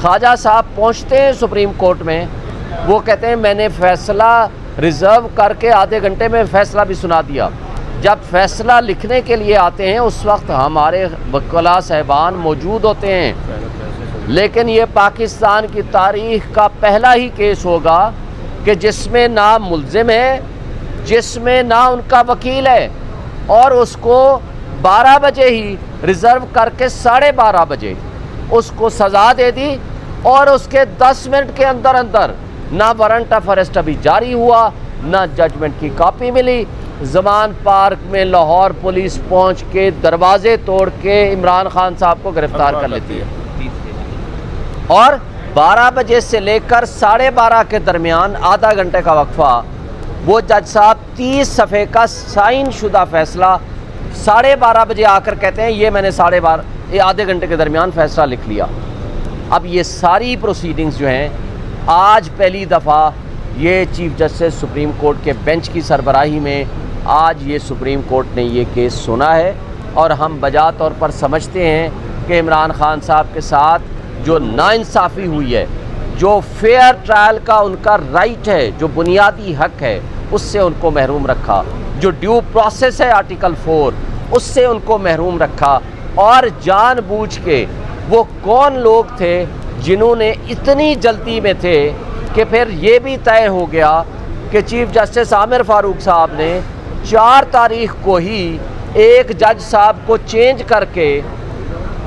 خواجہ صاحب پہنچتے ہیں سپریم کورٹ میں، وہ کہتے ہیں میں نے فیصلہ ریزرو کر کے آدھے گھنٹے میں فیصلہ بھی سنا دیا۔ جب فیصلہ لکھنے کے لیے آتے ہیں اس وقت ہمارے وکلاء صاحبان موجود ہوتے ہیں، لیکن یہ پاکستان کی تاریخ کا پہلا ہی کیس ہوگا کہ جس میں نہ ملزم ہے، جس میں نہ ان کا وکیل ہے، اور اس کو 12 بجے ہی ریزرو کر کے 12:30 بجے اس کو سزا دے دی، اور اس کے 10 منٹ کے اندر اندر نہ وارنٹ آف اریسٹ ابھی جاری ہوا، نہ ججمنٹ کی کاپی ملی۔ زمان پارک میں لاہور پولیس پہنچ کے دروازے توڑ کے عمران خان صاحب کو گرفتار کر لیتی ہے، اور 12 بجے سے لے کر 12:30 کے درمیان آدھا گھنٹے کا وقفہ، وہ جج صاحب 30 صفحے کا سائن شدہ فیصلہ 12:30 بجے آ کر کہتے ہیں یہ میں نے 12:30 آدھے گھنٹے کے درمیان فیصلہ لکھ لیا۔ اب یہ ساری پروسیڈنگز جو ہیں آج پہلی دفعہ یہ چیف جسٹس سپریم کورٹ کے بینچ کی سربراہی میں آج یہ سپریم کورٹ نے یہ کیس سنا ہے، اور ہم بجا طور پر سمجھتے ہیں کہ عمران خان صاحب کے ساتھ جو ناانصافی ہوئی ہے، جو فیئر ٹرائل کا ان کا رائٹ ہے، جو بنیادی حق ہے، اس سے ان کو محروم رکھا، جو ڈیو پروسیس ہے آرٹیکل 4 اس سے ان کو محروم رکھا، اور جان بوجھ کے وہ کون لوگ تھے جنہوں نے اتنی جلدی میں تھے کہ پھر یہ بھی طے ہو گیا کہ چیف جسٹس عامر فاروق صاحب نے 4 تاریخ کو ہی ایک جج صاحب کو چینج کر کے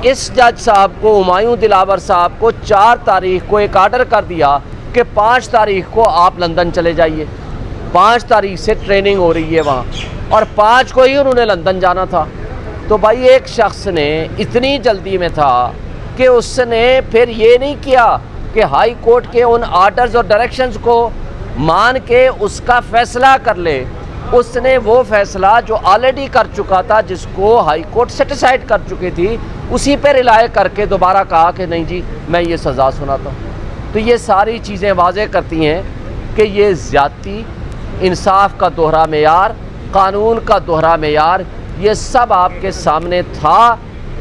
اس جج صاحب کو ہمایوں دلاور صاحب کو 4 تاریخ کو ایک آرڈر کر دیا کہ 5 تاریخ کو آپ لندن چلے جائیے، 5 تاریخ سے ٹریننگ ہو رہی ہے وہاں، اور 5 کو ہی انہوں نے لندن جانا تھا۔ تو بھائی ایک شخص نے اتنی جلدی میں تھا کہ اس نے پھر یہ نہیں کیا کہ ہائی کورٹ کے ان آرڈرز اور ڈائریکشنز کو مان کے اس کا فیصلہ کر لے، اس نے وہ فیصلہ جو آلریڈی کر چکا تھا، جس کو ہائی کورٹ سیٹیسفائیڈ کر چکی تھی، اسی پہ رلائے کر کے دوبارہ کہا کہ نہیں جی میں یہ سزا سناتا ہوں۔ تو یہ ساری چیزیں واضح کرتی ہیں کہ یہ زیادتی، انصاف کا دوہرا معیار، قانون کا دوہرا معیار، یہ سب آپ کے سامنے تھا،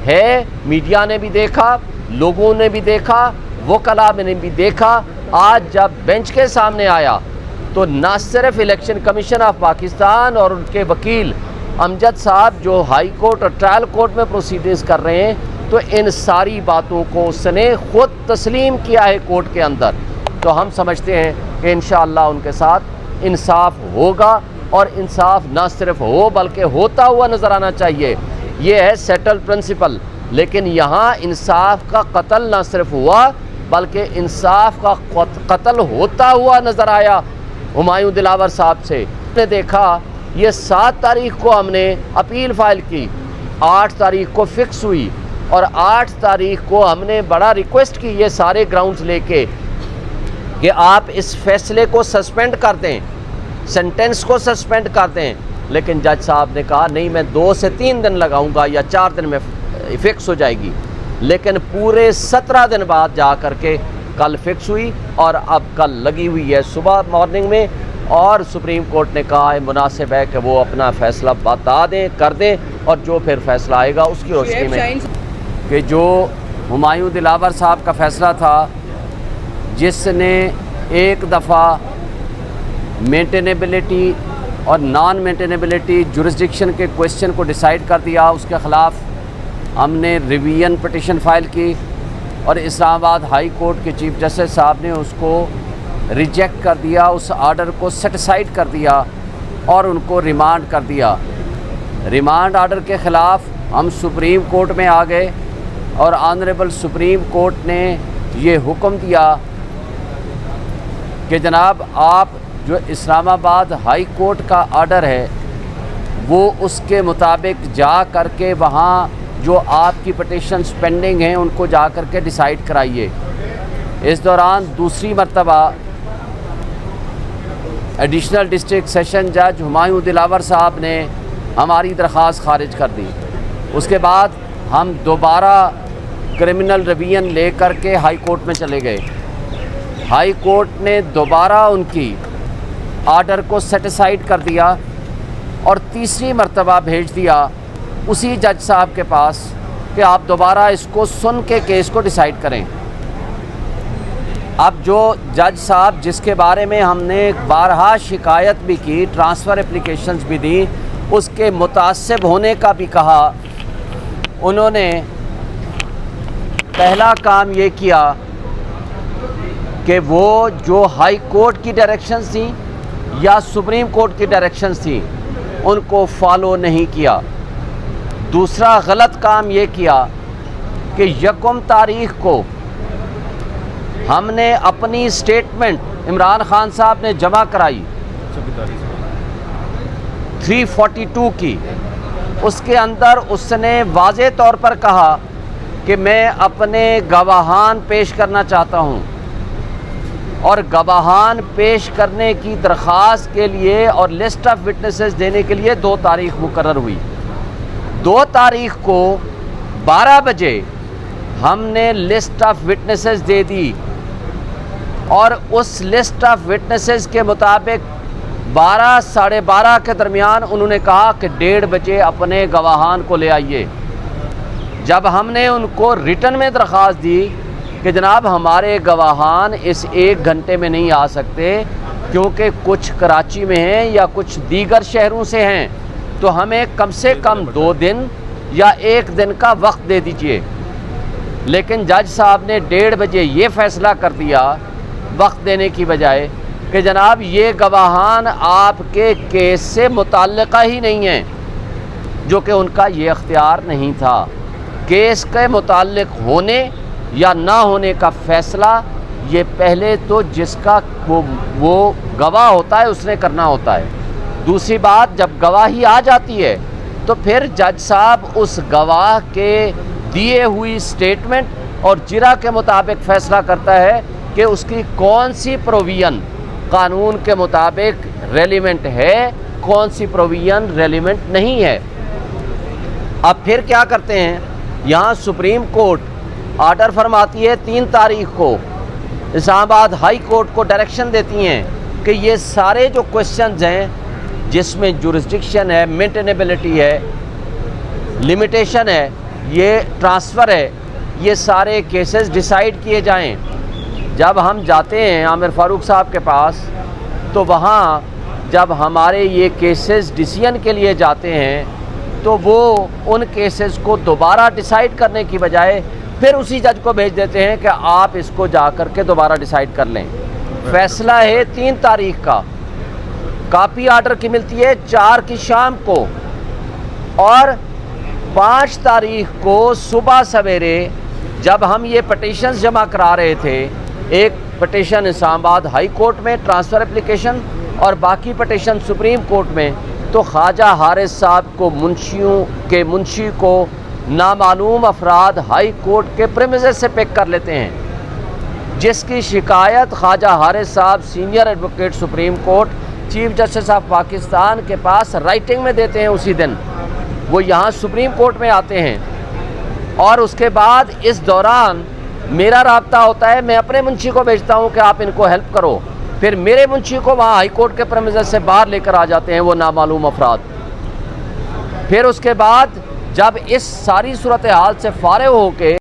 ہے، میڈیا نے بھی دیکھا، لوگوں نے بھی دیکھا، وکلاء نے بھی دیکھا۔ آج جب بینچ کے سامنے آیا تو نہ صرف الیکشن کمیشن آف پاکستان اور ان کے وکیل امجد صاحب جو ہائی کورٹ اور ٹرائل کورٹ میں پروسیڈنگز کر رہے ہیں، تو ان ساری باتوں کو اس نے خود تسلیم کیا ہے کورٹ کے اندر۔ تو ہم سمجھتے ہیں کہ انشاءاللہ ان کے ساتھ انصاف ہوگا، اور انصاف نہ صرف ہو بلکہ ہوتا ہوا نظر آنا چاہیے۔ یہ ہے سیٹل پرنسپل، لیکن یہاں انصاف کا قتل نہ صرف ہوا بلکہ انصاف کا قتل ہوتا ہوا نظر آیا ہمایوں دلاور صاحب سے۔ نے دیکھا یہ 7 تاریخ کو ہم نے اپیل فائل کی، 8 تاریخ کو فکس ہوئی، اور 8 تاریخ کو ہم نے بڑا ریکویسٹ کی یہ سارے گراؤنڈز لے کے کہ آپ اس فیصلے کو سسپینڈ کر دیں، سینٹنس کو سسپینڈ کر دیں، لیکن جج صاحب نے کہا نہیں میں 2 سے 3 دن لگاؤں گا یا 4 دن میں فکس ہو جائے گی، لیکن پورے 17 دن بعد جا کر کے کل فکس ہوئی، اور اب کل لگی ہوئی ہے صبح مارننگ میں، اور سپریم کورٹ نے کہا ہے مناسب ہے کہ وہ اپنا فیصلہ بتا دیں، کر دیں، اور جو پھر فیصلہ آئے گا اس کی روشنی میں کہ جو ہمایوں دلاور صاحب کا فیصلہ تھا جس نے ایک دفعہ مینٹینیبلٹی اور نان مینٹینیبلٹی جورسڈکشن کے کویسچن کو ڈیسائیڈ کر دیا، اس کے خلاف ہم نے ریویژن پٹیشن فائل کی، اور اسلام آباد ہائی کورٹ کے چیف جسٹس صاحب نے اس کو ریجیکٹ کر دیا، اس آرڈر کو سیٹیسفائیڈ کر دیا اور ان کو ریمانڈ کر دیا۔ ریمانڈ آرڈر کے خلاف ہم سپریم کورٹ میں آ گئے، اور آنریبل سپریم کورٹ نے یہ حکم دیا کہ جناب آپ جو اسلام آباد ہائی کورٹ کا آرڈر ہے وہ اس کے مطابق جا کر کے وہاں جو آپ کی پٹیشنز پینڈنگ ہیں ان کو جا کر کے ڈیسائیڈ کرائیے۔ اس دوران دوسری مرتبہ ایڈیشنل ڈسٹرکٹ سیشن جج ہمایوں دلاور صاحب نے ہماری درخواست خارج کر دی۔ اس کے بعد ہم دوبارہ کرمنل ریویژن لے کر کے ہائی کورٹ میں چلے گئے۔ ہائی کورٹ نے دوبارہ ان کی آرڈر کو سیٹیسفائیڈ کر دیا، اور تیسری مرتبہ بھیج دیا اسی جج صاحب کے پاس کہ آپ دوبارہ اس کو سن کے کیس کو ڈیسائیڈ کریں۔ اب جو جج صاحب جس کے بارے میں ہم نے بارہا شکایت بھی کی، ٹرانسفر اپلیکیشنز بھی دی، اس کے متعصب ہونے کا بھی کہا، انہوں نے پہلا کام یہ کیا کہ وہ جو ہائی کورٹ کی ڈائریکشنز تھیں یا سپریم کورٹ کی ڈائریکشنز تھیں ان کو فالو نہیں کیا۔ دوسرا غلط کام یہ کیا کہ 1 تاریخ کو ہم نے اپنی سٹیٹمنٹ عمران خان صاحب نے جمع کرائی 342 کی، اس کے اندر اس نے واضح طور پر کہا کہ میں اپنے گواہان پیش کرنا چاہتا ہوں، اور گواہان پیش کرنے کی درخواست کے لیے اور لسٹ آف وٹنسز دینے کے لیے 2 تاریخ مقرر ہوئی۔ 2 تاریخ کو 12 بجے ہم نے لسٹ آف وٹنسز دے دی، اور اس لسٹ آف وٹنسز کے مطابق 12 ساڑھے 12 کے درمیان انہوں نے کہا کہ 1:30 بجے اپنے گواہان کو لے آئیے۔ جب ہم نے ان کو ریٹن میں درخواست دی کہ جناب ہمارے گواہان اس 1 گھنٹے میں نہیں آ سکتے کیونکہ کچھ کراچی میں ہیں یا کچھ دیگر شہروں سے ہیں، تو ہمیں کم سے کم 2 دن یا 1 دن کا وقت دے دیجئے، لیکن جج صاحب نے 1:30 بجے یہ فیصلہ کر دیا وقت دینے کی بجائے کہ جناب یہ گواہان آپ کے کیس سے متعلقہ ہی نہیں ہیں، جو کہ ان کا یہ اختیار نہیں تھا۔ کیس کے متعلق ہونے یا نہ ہونے کا فیصلہ یہ پہلے تو جس کا وہ گواہ ہوتا ہے اس نے کرنا ہوتا ہے۔ دوسری بات، جب گواہی آ جاتی ہے تو پھر جج صاحب اس گواہ کے دیے ہوئی سٹیٹمنٹ اور جرا کے مطابق فیصلہ کرتا ہے کہ اس کی کون سی پروویژن قانون کے مطابق ریلیونٹ ہے، کون سی پروویژن ریلیونٹ نہیں ہے۔ اب پھر کیا کرتے ہیں، یہاں سپریم کورٹ آرڈر فرماتی ہے 3 تاریخ کو، اسلام آباد ہائی کورٹ کو ڈائریکشن دیتی ہیں کہ یہ سارے جو کوشچنز ہیں جس میں جورسڈکشن ہے، مینٹینیبلٹی ہے، لمیٹیشن ہے، یہ ٹرانسفر ہے، یہ سارے کیسز ڈیسائیڈ کیے جائیں۔ جب ہم جاتے ہیں عامر فاروق صاحب کے پاس تو وہاں جب ہمارے یہ کیسز ڈیسیژن کے لیے جاتے ہیں تو وہ ان کیسز کو دوبارہ ڈیسائیڈ کرنے کی بجائے پھر اسی جج کو بھیج دیتے ہیں کہ آپ اس کو جا کر کے دوبارہ ڈیسائیڈ کر لیں۔ فیصلہ ہے 3 تاریخ کا، کاپی آرڈر کی ملتی ہے 4 کی شام کو، اور 5 تاریخ کو صبح سویرے جب ہم یہ پٹیشنز جمع کرا رہے تھے، ایک پٹیشن اسلام آباد ہائی کورٹ میں ٹرانسفر اپلیکیشن اور باقی پٹیشن سپریم کورٹ میں، تو خواجہ حارث صاحب کو منشی کو نامعلوم افراد ہائی کورٹ کے پریمیسز سے پک کر لیتے ہیں، جس کی شکایت خواجہ حارث صاحب senior advocate supreme court chief justice of Pakistan کے پاس رائٹنگ میں دیتے ہیں۔ اسی دن وہ یہاں سپریم کورٹ میں آتے ہیں، اور اس کے بعد اس دوران میرا رابطہ ہوتا ہے، میں اپنے منشی کو بھیجتا ہوں کہ آپ ان کو ہیلپ کرو، پھر میرے منشی کو وہاں ہائی کورٹ کے پریمیسز سے باہر لے کر آ جاتے ہیں وہ نامعلوم افراد۔ پھر اس کے بعد جب اس ساری صورتحال سے فارغ ہو کے